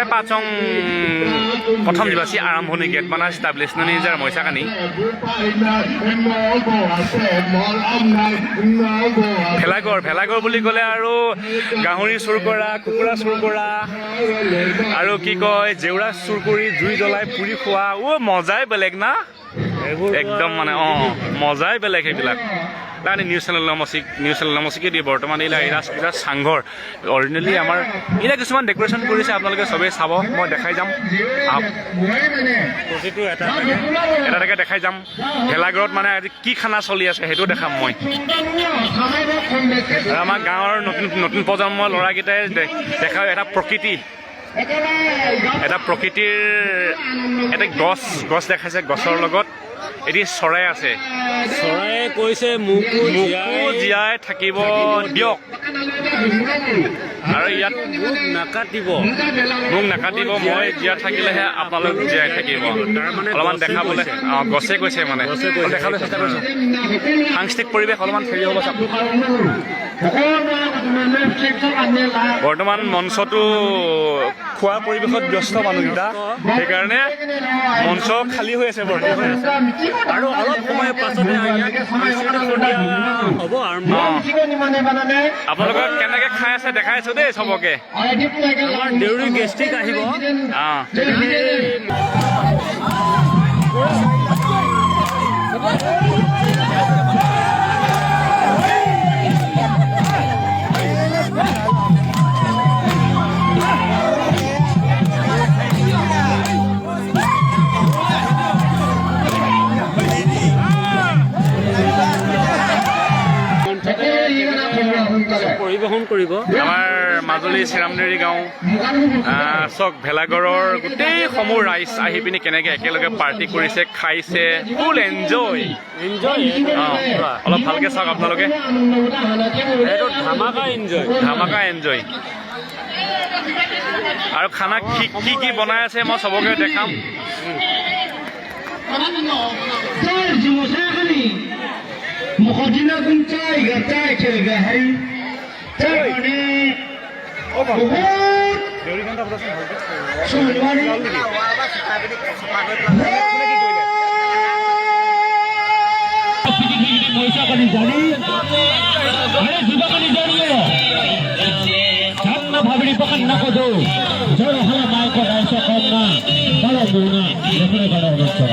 Pepacong প্ৰথম দিবাসী আৰম্ভণি gate বানা এষ্টাব্লিছ নিজাৰ মইচাকানি ভেলাঘৰ বুলি ক'লে আৰু গাহৰি চুৰ কৰা কুকুৰা চুৰ কৰা আৰু কি কয় জেউৰা চুৰ কৰি জুই জ্বলাই পুৰি খোৱা মজাই বেলেগ না একদম মানে মজাই বেলেগ সেইবিলাক তাৰে নিউজ চেনেল নামচিকে দিয়ে বৰ্তমান এই ৰাজপূজা চাংঘৰ অৰিজিনেলি আমাৰ এতিয়া কিছুমান ডেকৰেশ্যন কৰিছে আপোনালোকে চবেই চাব মই দেখাই যাম এটাকে দেখাই যাম ভেলাঘৰত মানে আজি কি খানা চলি আছে সেইটো দেখাম মই আমাৰ গাঁৱৰ নতুন প্ৰজন্মৰ ল'ৰাকেইটাই দেখাও এটা প্ৰকৃতিৰ এটা গছ দেখাইছে গছৰ লগত এটি চৰাই আছে চৰায়ে কৈছে মোকো জীয়াই থাকিব দিয়ক আৰু ইয়াত মোক নাকাটিব মই জীয়াই থাকিলেহে আপোনালোক জীয়াই থাকিব অলপমান দেখাবলৈ গছে কৈছে মানে দেখাবলৈ চেষ্টা কৰিছোঁ সাংস্কৃতিক পৰিৱেশ অলপমান হেৰি হ'ব চাব বৰ্তমান মঞ্চটো খোৱা পৰিৱেশত ব্যস্ত মানুহকেইটা সেইকাৰণে মঞ্চ খালী হৈ আছে বৰ্তমান আৰু অলপ সময় পাছতে হ'ব আপোনালোকক কেনেকে খাই আছে দেখাই আছো দেই চবকে আমাৰ দেউৰী গেষ্টিক আহিব পৰিবেশন কৰিব আমাৰ মাজুলী চিৰামদেৰী গাঁও চক ভেলাঘৰৰ গোটেই সমূহ ৰাইজ আহি পিনি কেনেকে একেলগে পাৰ্টি কৰিছে খাইছে ফুল এনজয় অলপ ভালকে চাওক আপোনালোকে ধামাকা এনজয় আৰু খানা কি বনাই আছে মই চবকে দেখাম مخرجنا كنت جاي كده هاي تاني شو الواني পয়সা কানি জানি আরে জীবা কানি জানিও সামনা ভাবড়ি পকন না কো দো জোর হলা মাই কো রাইসা কম না বড় বুনা দেখলে বড় হচ্ছে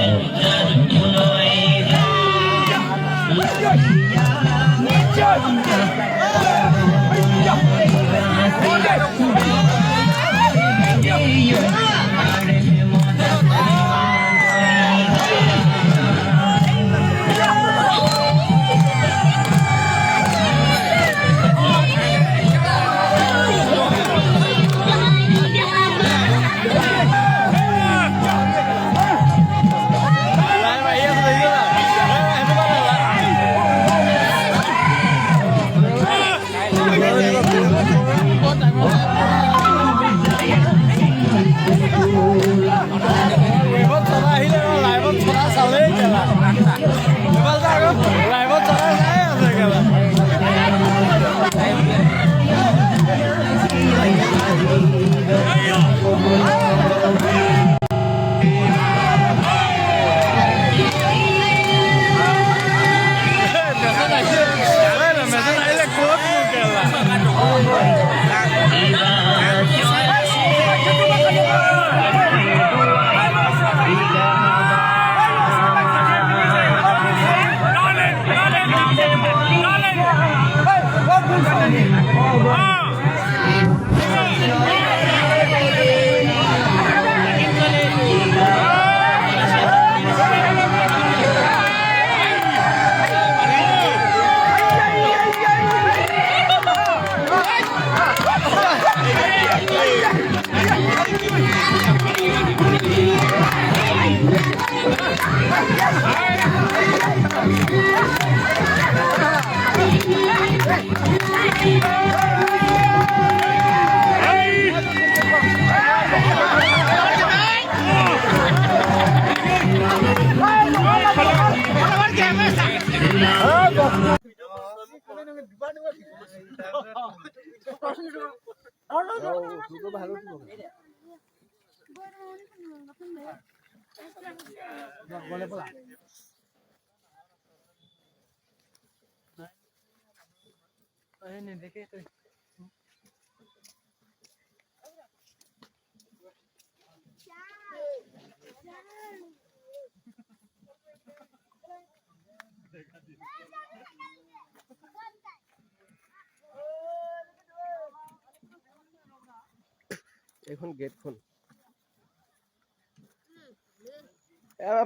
এইখন গেটখন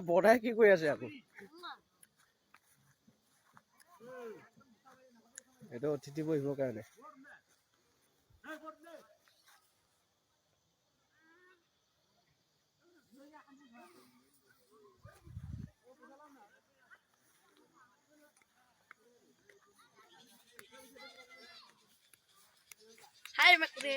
বৰ্ডাই কি কৰি আছে আকৌ এইটো অতিথি বহিবৰ কাৰণে Hi, Macri.